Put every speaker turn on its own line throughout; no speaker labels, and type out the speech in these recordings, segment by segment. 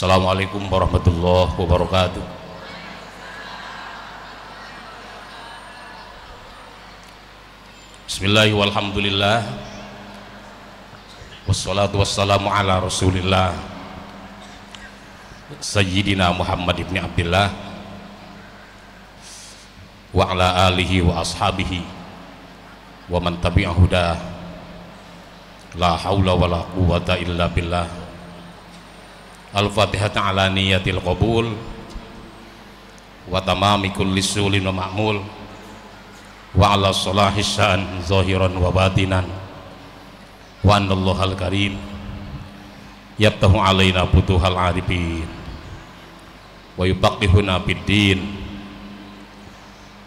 Assalamualaikum warahmatullahi wabarakatuh. Bismillahirrahmanirrahim. Walhamdulillah. Wassalatu wassalamu ala Rasulillah Sayyidina Muhammad ibn Abdillah wa ala alihi wa ashabihi wa man tabi'ahu huda. La haula wa la quwwata illa billah. Al-Fatihah ala niyatil qabul wa tamami kulli sulin wa ma'mul wa ala salahi sya'an zahiran wa batinan wa annallahal karim yabtahu alaina butuhal arifin wa yubaqihuna biddin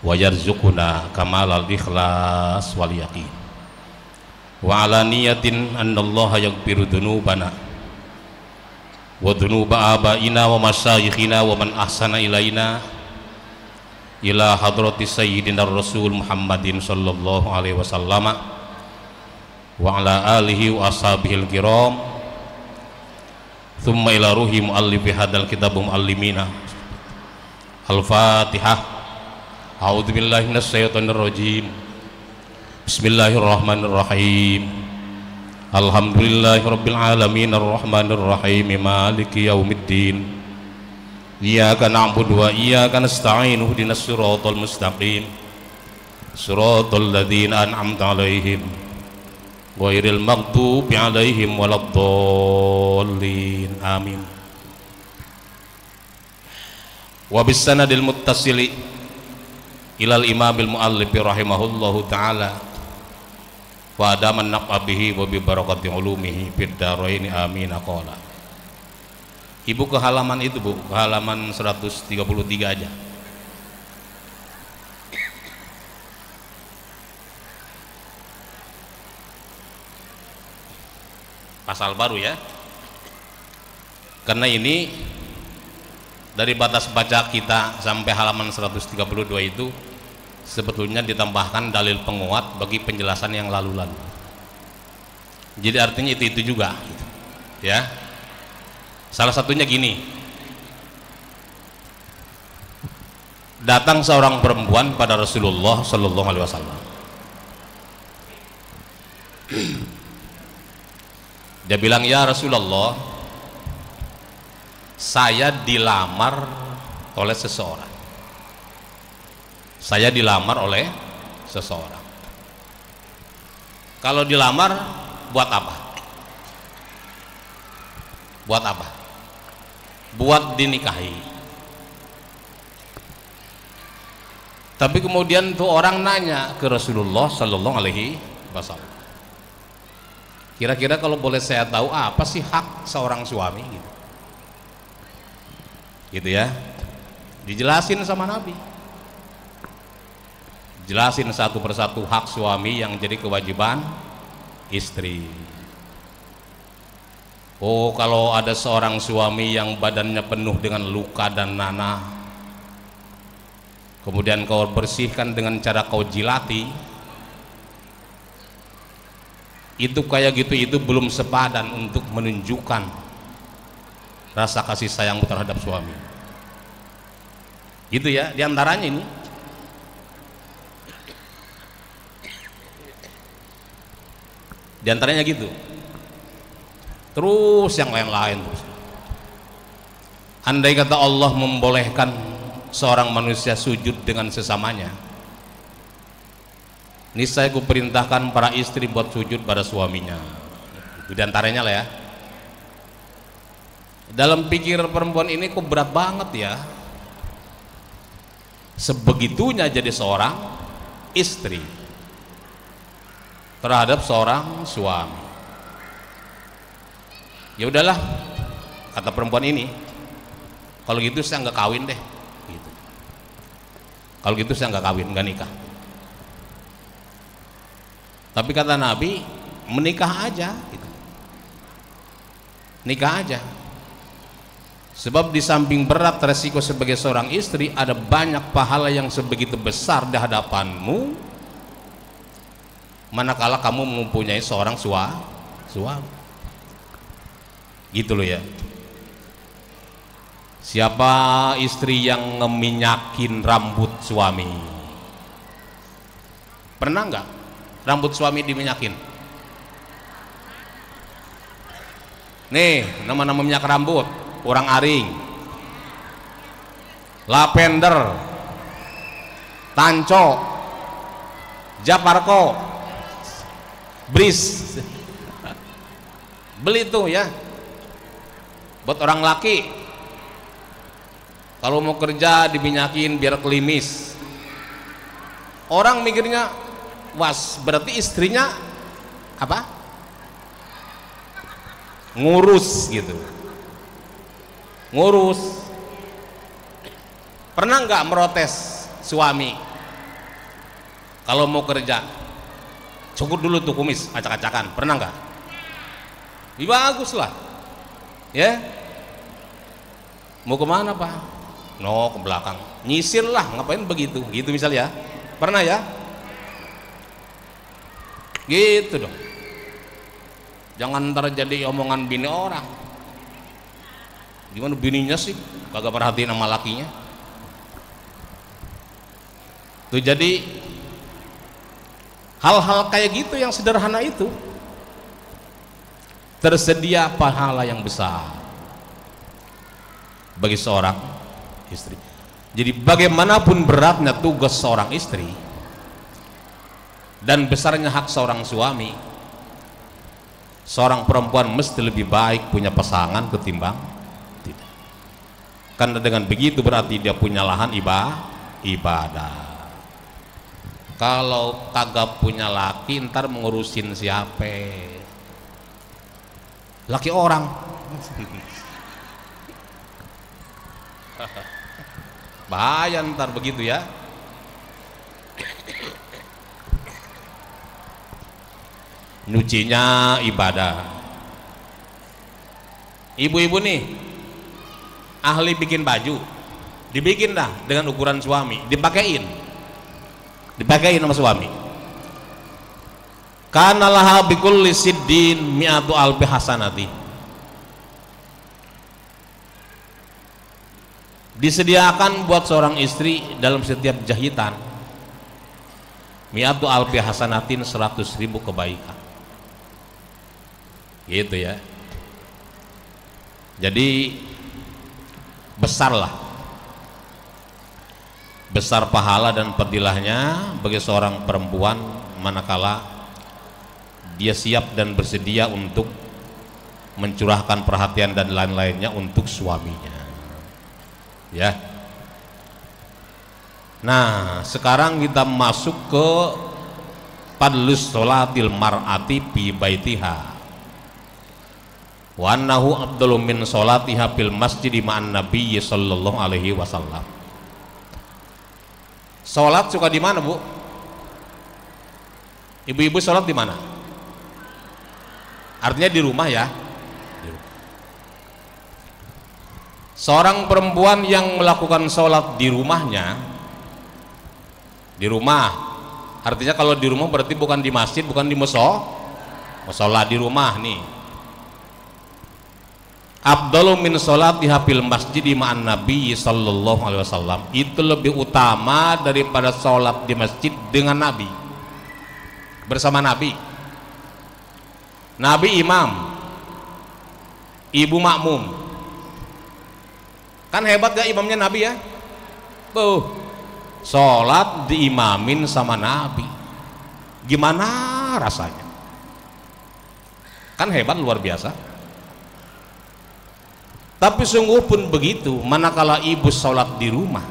wa yarzuquna kamalal ikhlas wal yaqin wa ala niyatin annallaha yaghfiru dhunubana wa dhunuba abaina wa masyayikhina wa man ahsana ilaina ila hadrati sayyidina rasul Muhammadin sallallahu alaihi wasallam wa ala alihi wa ashabihil kiram thumma ila ruhi muallifi hadal kitab muallimina. Al-Fatihah. A'udzu billahi minasyaitonir rajim. Bismillahirrahmanirrahim. Alhamdulillahi rabbil alamin arrahmanir rahim maliki yaumiddin. Iyyaka na'budu wa iyyaka nasta'in ihdinas siratal mustaqim siratal ladzina an'amta 'alaihim ghairil maghdubi 'alaihim waladdallin. Amin. Wa bisanadil muttasili ilal imamil muallif rahimahullahu ta'ala wa adaman naqabihi wa bi barakati ulumihi fid dharain amin. Qala. Ibu ke halaman itu, Bu, ke halaman 133 aja. Pasal baru ya. Karena ini dari batas baca kita sampai halaman 132 itu sebetulnya ditambahkan dalil penguat bagi penjelasan yang lalu-lalu. Jadi artinya itu juga gitu. Ya. Salah satunya gini. Datang seorang perempuan pada Rasulullah sallallahu alaihi wasallam. Dia bilang, "Ya Rasulullah, saya dilamar oleh seseorang. Saya dilamar oleh seseorang. Kalau dilamar buat apa? Buat apa? Buat dinikahi." Tapi kemudian tuh orang nanya ke Rasulullah sallallahu alaihi wasallam, kira-kira kalau boleh saya tahu apa sih hak seorang suami gitu? Gitu ya. Dijelasin sama Nabi. Jelasin satu persatu hak suami yang jadi kewajiban istri. Oh, kalau ada seorang suami yang badannya penuh dengan luka dan nanah, kemudian kau bersihkan dengan cara kau jilati, itu kayak gitu, itu belum sepadan untuk menunjukkan rasa kasih sayang terhadap suami. Gitu ya, diantaranya ini. Diantaranya gitu. Terus yang lain-lain terus. Andai kata Allah membolehkan seorang manusia sujud dengan sesamanya, niscaya kuperintahkan para istri buat sujud pada suaminya. Itu diantaranya lah ya. Dalam pikir perempuan ini kok berat banget ya, sebegitunya jadi seorang istri terhadap seorang suami. Ya udahlah, kata perempuan ini, kalau gitu saya nggak kawin deh gitu. Kalau gitu saya nggak kawin, nggak nikah. Tapi kata Nabi, menikah aja gitu. Nikah aja. Sebab di samping berat resiko sebagai seorang istri, ada banyak pahala yang sebegitu besar di hadapanmu manakala kamu mempunyai seorang suami. Gitu loh ya. Siapa istri yang ngeminyakin rambut suami? Pernah nggak rambut suami diminyakin? Nih, nama-nama minyak rambut, urang aring, lavender, tanco, japarko, bris. Beli tuh ya, buat orang laki. Kalau mau kerja diminyakin biar klimis. Orang mikirnya, was berarti istrinya apa? Ngurus gitu. Ngurus. Pernah nggak merotes suami kalau mau kerja? Cukur dulu tuh kumis, acak-acakan. Pernah nggak? Bagus lah. Ya. Mau kemana Pak? No, ke belakang. Nyisir lah, ngapain begitu? Gitu misalnya ya. Pernah ya? Gitu dong. Jangan ntar jadi omongan bini orang. Gimana bininya sih? Kagak perhatiin sama lakinya. Tuh jadi hal-hal kayak gitu yang sederhana itu tersedia pahala yang besar bagi seorang istri. Jadi bagaimanapun beratnya tugas seorang istri dan besarnya hak seorang suami, seorang perempuan mesti lebih baik punya pasangan ketimbang tidak. Karena dengan begitu berarti dia punya lahan ibadah. Kalau kagak punya laki, ntar mengurusin siapa? Laki orang. Bahaya ntar begitu ya. Nyucinya ibadah. Ibu-ibu nih ahli bikin baju, dibikin dah dengan ukuran suami, dipakein sama suami. Kana laha bikulli siddin mi'atu alfi hasanati. Disediakan buat seorang istri dalam setiap jahitan mi'atu alfi hasanatin, 100.000 kebaikan. Gitu ya. Jadi besar pahala dan fadilahnya bagi seorang perempuan manakala dia siap dan bersedia untuk mencurahkan perhatian dan lain-lainnya untuk suaminya. Ya. Nah, sekarang kita masuk ke fadlus sholatil mar'ati fi baitiha wa annahu afdalu min sholatiha fil masjidi ma'an nabiyyi sallallahu alaihi wasallam. Sholat suka di mana, Bu? Ibu-ibu sholat di mana? Artinya di rumah ya. Seorang perempuan yang melakukan sholat di rumahnya, di rumah, artinya kalau di rumah berarti bukan di masjid, bukan di musola, di rumah nih. Afdalu min sholatiha fil masjidi ma'an nabi sallallahu alaihi wasallam, itu lebih utama daripada sholat di masjid dengan Nabi, bersama Nabi. Nabi imam, ibu makmum. Kan hebat gak imamnya Nabi ya? Tuh, sholat diimamin sama Nabi, gimana rasanya? Kan hebat, luar biasa. Tapi sungguh pun begitu, manakala ibu sholat di rumah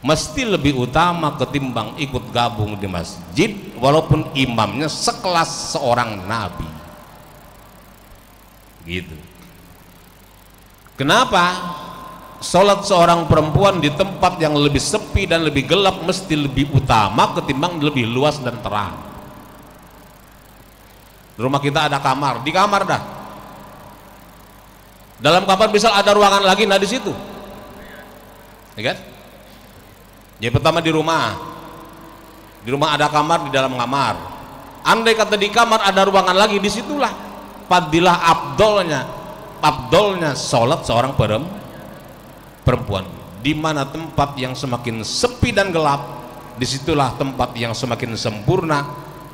mesti lebih utama ketimbang ikut gabung di masjid walaupun imamnya sekelas seorang Nabi. Gitu. Kenapa? Sholat seorang perempuan di tempat yang lebih sepi dan lebih gelap mesti lebih utama ketimbang lebih luas dan terang. Di rumah kita ada kamar, di kamar dah. Dalam kamar bisa ada ruangan lagi, nah di situ, ya kan? Jadi pertama di rumah ada kamar, di dalam kamar. Andai kata di kamar ada ruangan lagi, disitulah fadilah abdolnya abdolnya sholat seorang perempuan. Di mana tempat yang semakin sepi dan gelap, disitulah tempat yang semakin sempurna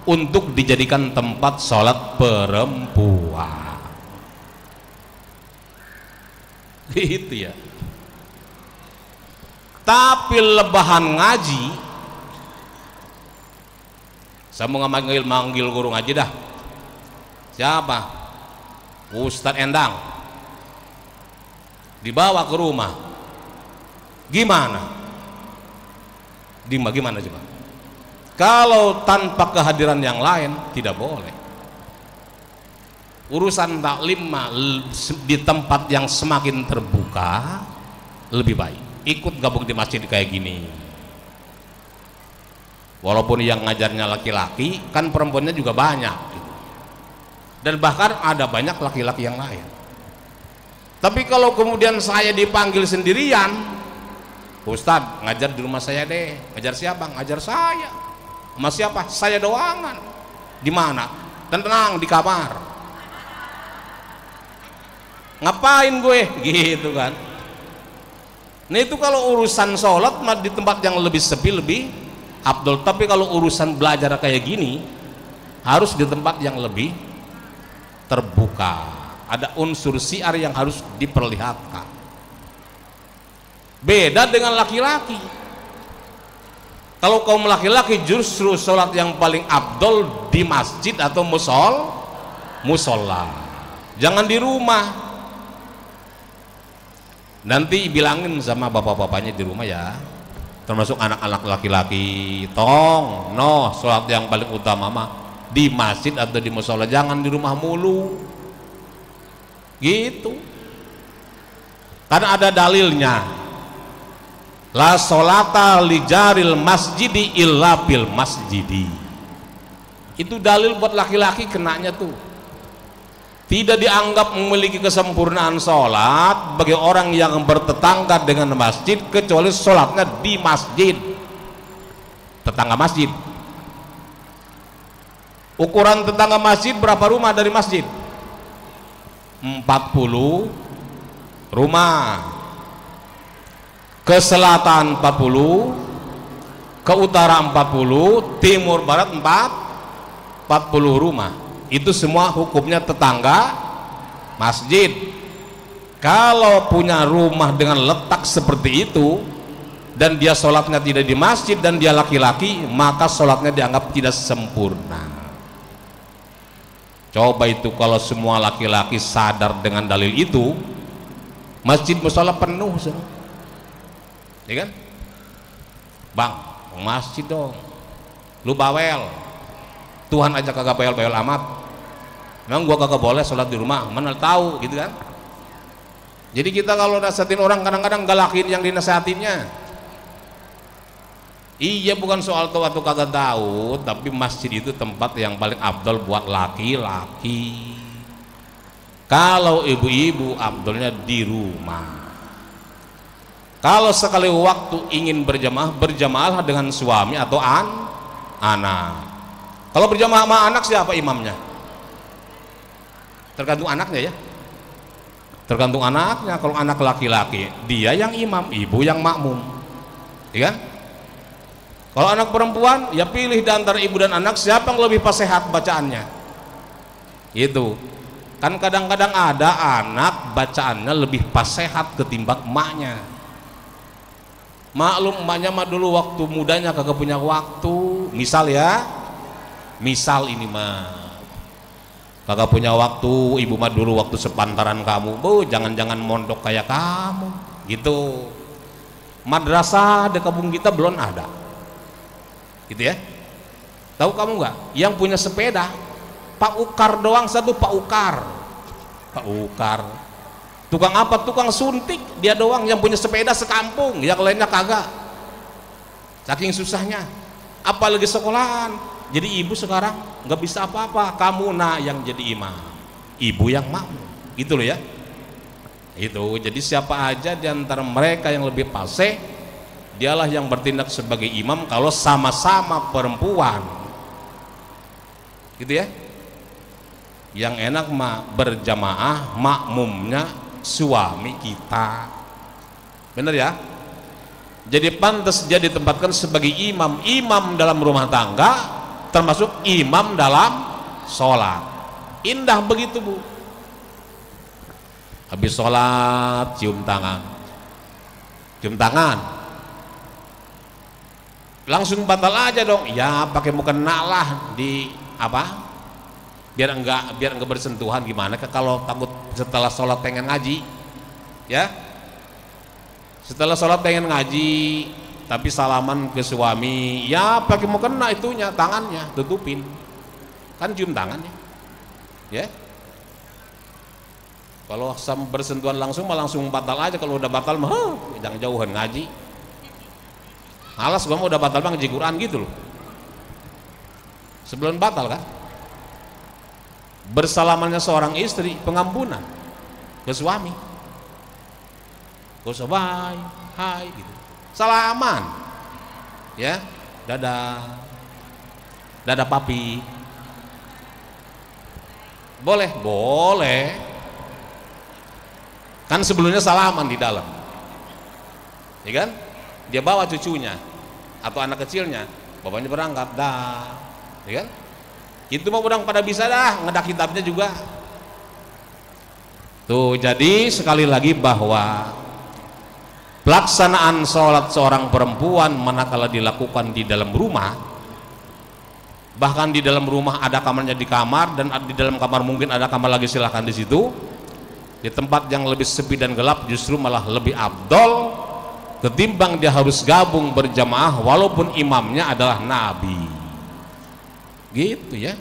untuk dijadikan tempat sholat perempuan. Gitu ya. Tapi lebahan ngaji, saya mau manggil guru ngaji dah. Siapa? Ustadz Endang. Dibawa ke rumah. Gimana coba? Kalau tanpa kehadiran yang lain tidak boleh. Urusan taklim di tempat yang semakin terbuka lebih baik. Ikut gabung di masjid kayak gini. Walaupun yang ngajarnya laki-laki, kan perempuannya juga banyak gitu. Dan bahkan ada banyak laki-laki yang lain. Tapi kalau kemudian saya dipanggil sendirian, Ustadz ngajar di rumah saya deh. Ngajar siapa? Ngajar saya. Sama siapa? Saya doangan. Di mana? Tenang, di kamar. Ngapain gue? Gitu kan. Nah itu kalau urusan sholat di tempat yang lebih sepi lebih abdul. Tapi kalau urusan belajar kayak gini harus di tempat yang lebih terbuka. Ada unsur syiar yang harus diperlihatkan. Beda dengan laki-laki. Kalau kaum laki-laki justru sholat yang paling abdul di masjid atau musola. Jangan di rumah. Nanti bilangin sama bapak-bapaknya di rumah ya, termasuk anak-anak laki-laki, sholat yang paling utama mah di masjid atau di musola, jangan di rumah mulu. Gitu. Karena ada dalilnya. La sholata li jaril masjidi illa bil masjidi. Itu dalil buat laki-laki kenanya tuh. Tidak dianggap memiliki kesempurnaan sholat bagi orang yang bertetangga dengan masjid kecuali sholatnya di masjid. Tetangga masjid. Ukuran tetangga masjid berapa rumah dari masjid? 40 rumah. Ke selatan 40, ke utara 40, timur barat 40 rumah. Itu semua hukumnya tetangga masjid. Kalau punya rumah dengan letak seperti itu dan dia sholatnya tidak di masjid dan dia laki-laki, maka sholatnya dianggap tidak sempurna. Coba itu kalau semua laki-laki sadar dengan dalil itu, masjid musola penuh semua. Ya kan? Bang, masjid dong. Lu bawel. Tuhan aja kagak bawel-bawel amat. Memang gua kagak boleh sholat di rumah, mana tahu gitu kan? Jadi kita kalau nasihatin orang kadang-kadang galakin yang dinasihatinnya. Iya, bukan soal tahu atau kagak tahu, tapi masjid itu tempat yang paling abdul buat laki-laki. Kalau ibu-ibu abdulnya di rumah. Kalau sekali waktu ingin berjamaah, berjamaahlah dengan suami atau anak. Kalau berjamaah sama anak, siapa imamnya? Tergantung anaknya ya. Tergantung anaknya. Kalau anak laki-laki, dia yang imam, ibu yang makmum. Ya kan? Kalau anak perempuan, ya pilih di antara ibu dan anak siapa yang lebih sehat bacaannya. Itu. Kan kadang-kadang ada anak bacaannya lebih sehat ketimbang emaknya. Maklum emaknya mah dulu waktu mudanya kagak punya waktu. Misal ini mah kagak punya waktu, ibu mah dulu waktu sepantaran kamu, jangan-jangan mondok kayak kamu gitu. Madrasah di kampung kita belum ada gitu ya. Tahu kamu nggak yang punya sepeda Pak Ukar doang satu? Pak Ukar tukang apa? Tukang suntik, dia doang yang punya sepeda sekampung, yang lainnya kagak. Saking susahnya, apalagi sekolahan. Jadi ibu sekarang nggak bisa apa-apa, kamu yang jadi imam, ibu yang makmum, gitu loh ya. Itu jadi siapa aja di antara mereka yang lebih fasih, dialah yang bertindak sebagai imam kalau sama-sama perempuan, gitu ya. Yang enak mah berjamaah, makmumnya suami kita. Bener ya? Jadi pantas dia ditempatkan sebagai imam. Imam dalam rumah tangga termasuk imam dalam sholat. Indah begitu Bu. Habis sholat cium tangan, langsung batal aja dong. Ya pakai mukena lah di apa? Biar enggak bersentuhan. Gimana kalau takut setelah sholat pengen ngaji, ya? Setelah sholat pengen ngaji tapi salaman ke suami, ya pakai mukena itunya, tangannya tutupin, kan cium tangannya, ya. Kalau bersentuhan langsung batal aja. Kalau udah batal mah jangan jauhan ngaji. Alas gua mau udah batal bang ngaji Quran gitu loh. Sebelum batal kan? Bersalamannya seorang istri pengampunan ke suami. Gak usah bye, hai gitu. Salaman. Ya, dadah papi. Boleh. Kan sebelumnya salaman di dalam. Ya kan? Dia bawa cucunya atau anak kecilnya, bapaknya berangkat dah. Ya kan? Itu mah udah pada bisa dah ngedak kitabnya juga. Tuh, jadi sekali lagi bahwa pelaksanaan sholat seorang perempuan manakala dilakukan di dalam rumah, bahkan di dalam rumah ada kamarnya di kamar, dan di dalam kamar mungkin ada kamar lagi, silahkan di situ. Di tempat yang lebih sepi dan gelap justru malah lebih afdol ketimbang dia harus gabung berjamaah walaupun imamnya adalah Nabi. Gitu ya.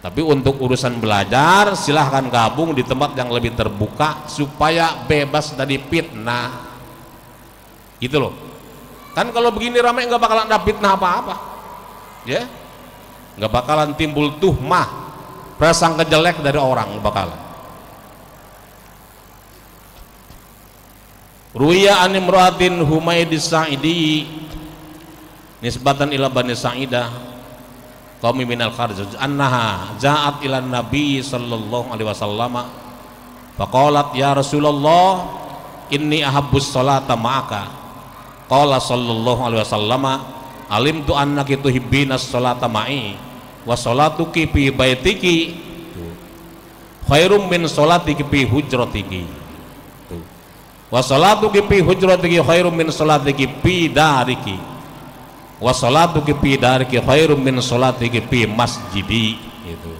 Tapi untuk urusan belajar silahkan gabung di tempat yang lebih terbuka supaya bebas dari fitnah. Gitu loh. Kan kalau begini ramai nggak bakalan ada fitnah apa-apa. Ya. Nggak bakalan timbul tuhmah, prasangka jelek dari orang, nggak bakalan. Ruya an imra'atin Humaydis Sa'idi nisbatan ila Bani Sa'idah qaumi minal Kharaj annaha ja'at ila Nabi sallallahu alaihi wasallam faqalat ya Rasulullah inni ahabbus salata ma'aka qala sallallahu alaihi wasallam alimtu annaki tuhibbinas salata ma'i wa salatuki fi baitiki khairum min salatiki fi hujratiki wa salatuki fi hujratiki khairum min salatiki fi dariki wa salatuki fi dariki khairum min salatiki fi masjidi. Itu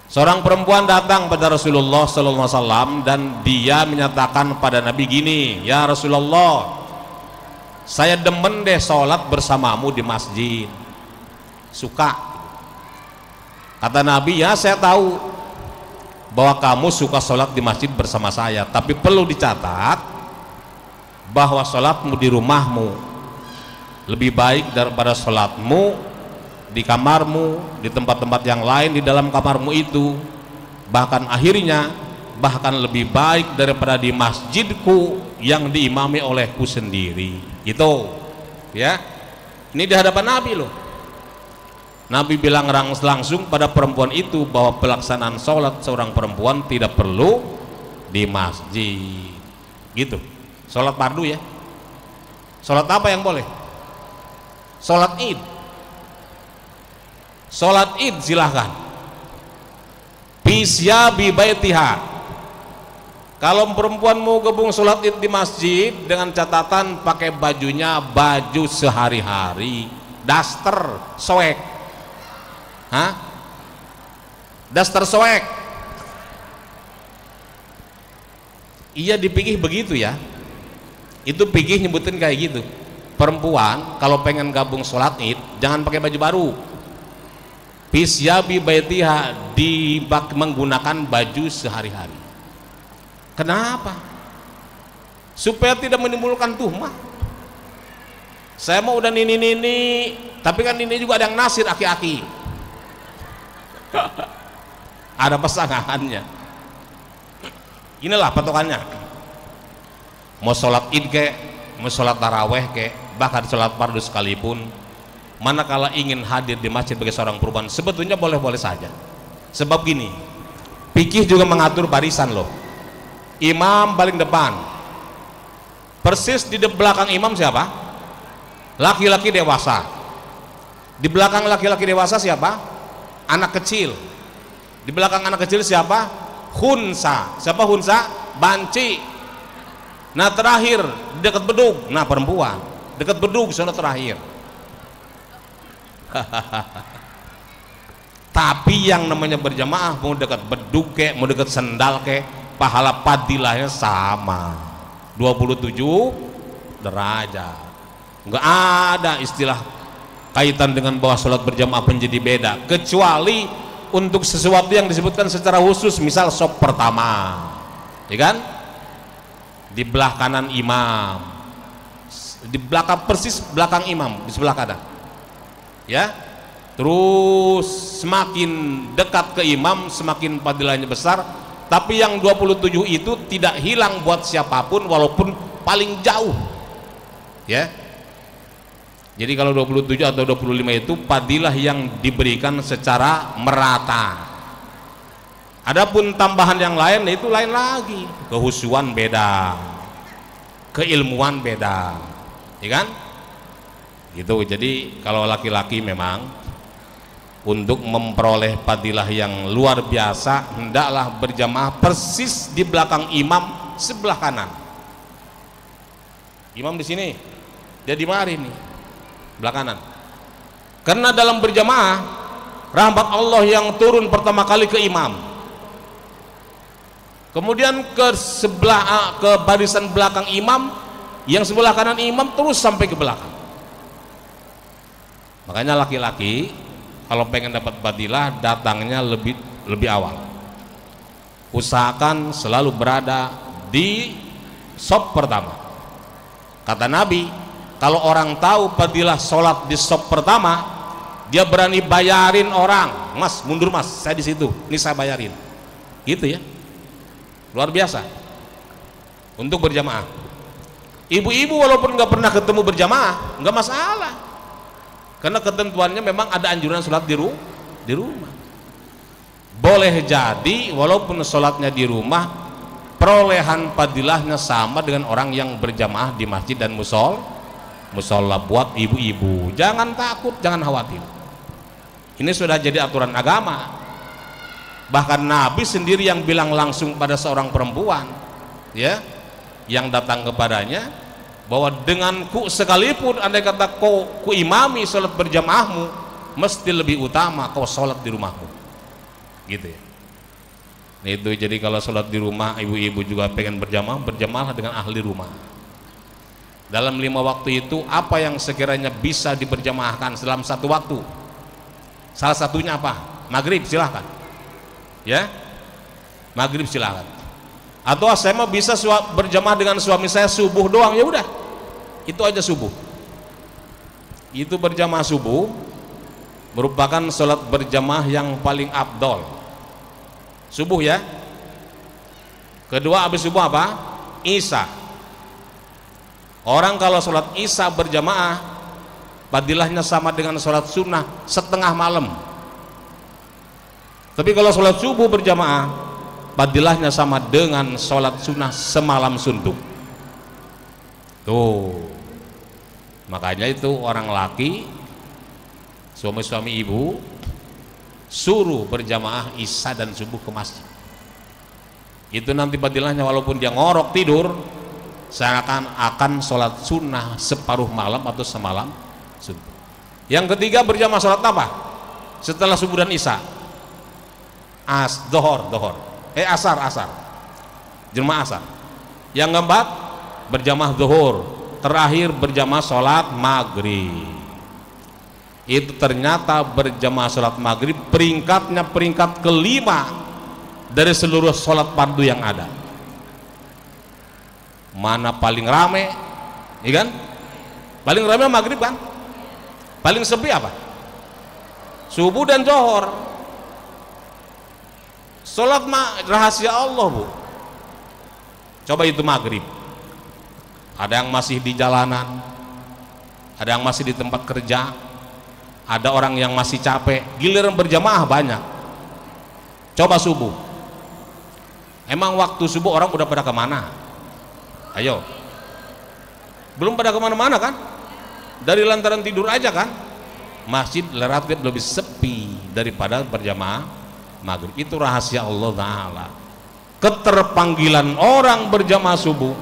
seorang perempuan datang pada Rasulullah sallallahu alaihi wasallam dan dia menyatakan pada Nabi gini, ya Rasulullah, saya demen deh sholat bersamamu di masjid, suka. Kata Nabi, ya saya tahu bahwa kamu suka sholat di masjid bersama saya, tapi perlu dicatat bahwa sholatmu di rumahmu lebih baik daripada sholatmu di kamarmu, di tempat-tempat yang lain di dalam kamarmu itu, bahkan akhirnya bahkan lebih baik daripada di masjidku yang diimami olehku sendiri. Itu ya, ini di hadapan Nabi loh. Nabi bilang langsung pada perempuan itu bahwa pelaksanaan sholat seorang perempuan tidak perlu di masjid. Gitu. Sholat fardu ya. Sholat apa yang boleh? Sholat id. Sholat id silahkan. Bisya bi baitiha. Kalau perempuan mau gabung sholat id di masjid dengan catatan pakai bajunya baju sehari-hari, daster, soek. Hah? Daster soek. Iya dipikir begitu ya. Itu pikir nyebutin kayak gitu. Perempuan kalau pengen gabung sholat id jangan pakai baju baru. Bisyabi baitiha, menggunakan baju sehari-hari. Kenapa? Supaya tidak menimbulkan tuhmah. Saya mau udah nini, tapi kan ini juga ada yang nasir aki-aki. Ada pasangannya. Inilah patokannya. Mau sholat id ke, mau sholat taraweh ke, bahkan sholat fardu sekalipun, manakala ingin hadir di masjid bagi seorang perempuan sebetulnya boleh-boleh saja. Sebab gini, fikih juga mengatur barisan loh. Imam paling depan, persis di belakang imam siapa? Laki-laki dewasa. Di belakang laki-laki dewasa siapa? Anak kecil. Di belakang anak kecil siapa? Khunsa. Siapa khunsa? Banci. Nah terakhir dekat bedug, nah perempuan dekat bedug sana terakhir. Tapi yang namanya berjamaah, mau dekat bedug kek, mau dekat sendal kek, pahala padilahnya sama, 27 derajat. Nggak ada istilah kaitan dengan bahwa sholat berjamaah menjadi beda, kecuali untuk sesuatu yang disebutkan secara khusus, misal sop pertama, ya kan, di belah kanan imam, di belakang, persis belakang imam, di sebelah kanan, ya. Terus semakin dekat ke imam semakin fadilahnya besar. Tapi yang 27 itu tidak hilang buat siapapun walaupun paling jauh, ya. Jadi kalau 27 atau 25 itu fadilah yang diberikan secara merata. Adapun tambahan yang lain itu lain lagi, kehusuan beda, keilmuan beda, ya kan? Gitu. Jadi kalau laki-laki memang untuk memperoleh fadilah yang luar biasa hendaklah berjamaah persis di belakang imam sebelah kanan. Imam di sini, dia di mari nih, belah kanan. Karena dalam berjamaah rahmat Allah yang turun pertama kali ke imam, kemudian ke sebelah, ke barisan belakang imam, yang sebelah kanan imam terus sampai ke belakang. Makanya laki-laki kalau pengen dapat fadilah datangnya lebih awal. Usahakan selalu berada di sop pertama. Kata Nabi, kalau orang tahu fadilah sholat di sop pertama, dia berani bayarin orang, mas mundur mas, saya di situ, ini saya bayarin, gitu ya. Luar biasa untuk berjamaah. Ibu-ibu walaupun nggak pernah ketemu berjamaah nggak masalah, karena ketentuannya memang ada anjuran sholat di rumah. Boleh jadi walaupun sholatnya di rumah, perolehan fadilahnya sama dengan orang yang berjamaah di masjid dan musola. Buat ibu-ibu jangan takut, jangan khawatir. Ini sudah jadi aturan agama. Bahkan Nabi sendiri yang bilang langsung pada seorang perempuan, ya, yang datang kepadanya, bahwa denganku sekalipun andai kata ku imami sholat berjamaahmu, mesti lebih utama kau sholat di rumahmu, gitu ya. Nah, itu jadi kalau sholat di rumah, ibu-ibu juga pengen berjamaah, berjamaah dengan ahli rumah. Dalam 5 waktu itu apa yang sekiranya bisa diberjamaahkan dalam satu waktu? Salah satunya apa? Maghrib, silahkan, ya, maghrib silahkan. Atau saya mah bisa berjamaah dengan suami saya subuh doang, ya udah, itu aja subuh. Itu berjamaah subuh merupakan sholat berjamaah yang paling afdol. Subuh ya. Kedua habis subuh apa? Isya. Orang kalau sholat isya berjamaah fadilahnya sama dengan sholat sunnah setengah malam. Tapi kalau sholat subuh berjamaah fadilahnya sama dengan sholat sunnah semalam suntuk. Tuh, makanya itu orang laki, suami-suami ibu, suruh berjamaah isya dan subuh ke masjid. Itu nanti fadilahnya walaupun dia ngorok tidur, seakan akan sholat sunnah separuh malam atau semalam suntuk. Yang ketiga berjamaah sholat apa? Setelah subuh dan isya, dohor. Asar, jemaah asar. Yang keempat berjamaah zuhur, terakhir berjamaah sholat maghrib. Itu ternyata berjamaah sholat maghrib peringkatnya peringkat kelima dari seluruh sholat fardu yang ada. Mana paling rame, ya kan? Paling rame maghrib kan? Paling sepi apa? Subuh dan zuhur. Sholat rahasia Allah, bu. Coba itu maghrib, ada yang masih di jalanan, ada yang masih di tempat kerja, ada orang yang masih capek, giliran berjamaah banyak. Coba subuh, emang waktu subuh orang udah pada kemana? Ayo, belum pada kemana-mana kan? Dari lantaran tidur aja kan? Masjid relatif lebih sepi daripada berjamaah maghrib. Itu rahasia Allah Ta'ala. Keterpanggilan orang berjamaah subuh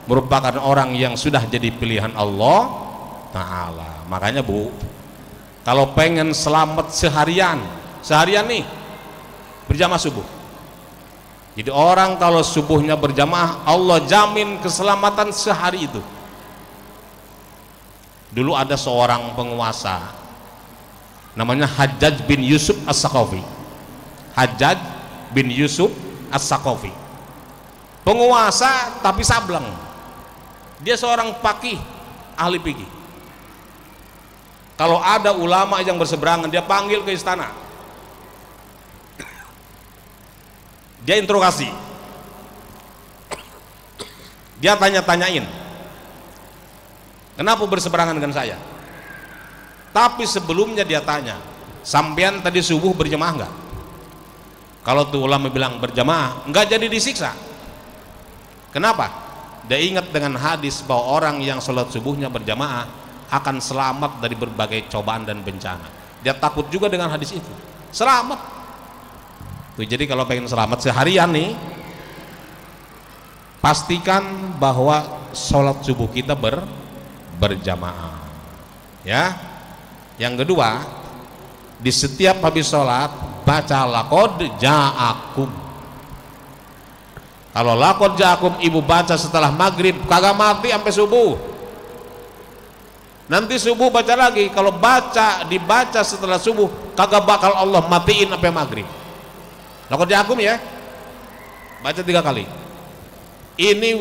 merupakan orang yang sudah jadi pilihan Allah Ta'ala. Makanya Bu, kalau pengen selamat seharian nih berjamaah subuh. Jadi orang kalau subuhnya berjamaah, Allah jamin keselamatan sehari itu. Dulu ada seorang penguasa namanya Hajjaj bin Yusuf As-Saqafi. Hajjaj bin Yusuf As-Saqafi, penguasa tapi sableng. Dia seorang faqih, ahli fikih. Kalau ada ulama yang berseberangan, dia panggil ke istana, dia interogasi, dia tanya-tanyain, kenapa berseberangan dengan saya? Tapi sebelumnya dia tanya, sampean tadi subuh berjamaah enggak? Kalau tuh ulama bilang berjamaah, enggak jadi disiksa. Kenapa? Dia ingat dengan hadis bahwa orang yang sholat subuhnya berjamaah akan selamat dari berbagai cobaan dan bencana. Dia takut juga dengan hadis itu, selamat tuh. Jadi kalau pengen selamat seharian nih, pastikan bahwa sholat subuh kita berjamaah ya. Yang kedua, di setiap habis sholat baca laqad ja'akum. Kalau laqad ja'akum ibu baca setelah maghrib, kagak mati sampai subuh. Nanti subuh baca lagi. Kalau dibaca setelah subuh, kagak bakal Allah matiin sampai maghrib. Laqad ja'akum ya, baca 3 kali. Ini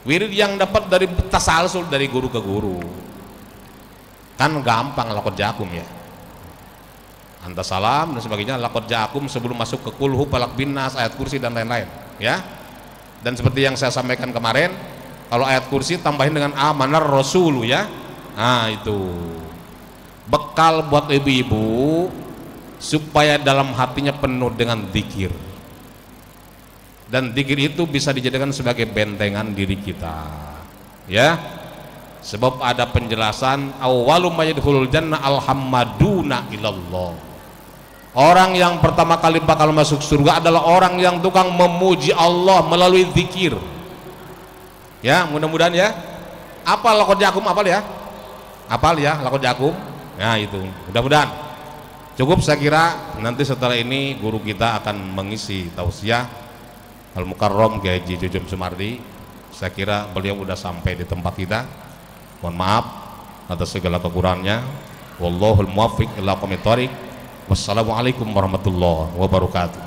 wirid yang dapat dari tasalsul dari guru ke guru. Kan gampang laqad ja'akum ya, anta salam dan sebagainya. Laqad ja'akum sebelum masuk ke kulhu falaq binnas, ayat kursi dan lain-lain ya. Dan seperti yang saya sampaikan kemarin, kalau ayat kursi tambahin dengan amanar rasulu ya. Nah itu bekal buat ibu-ibu supaya dalam hatinya penuh dengan zikir, dan zikir itu bisa dijadikan sebagai bentengan diri kita ya. Sebab ada penjelasan awwalu ma yadkhulul jannah alhammaduna ilallah. Orang yang pertama kali bakal masuk surga adalah orang yang tukang memuji Allah melalui zikir. Ya, mudah-mudahan ya. Apal laqad ja'akum, apal ya? Apal ya laqad ja'akum. Nah, itu. Mudah-mudahan. Cukup saya kira, nanti setelah ini guru kita akan mengisi tausiah Al-Mukarram Kiai Haji Jujum Sumardi. Saya kira beliau sudah sampai di tempat kita. Mohon maaf atas segala kekurangannya. Wallahul muwaffiq ila aqwamit thoriq. Wassalamualaikum warahmatullahi wabarakatuh.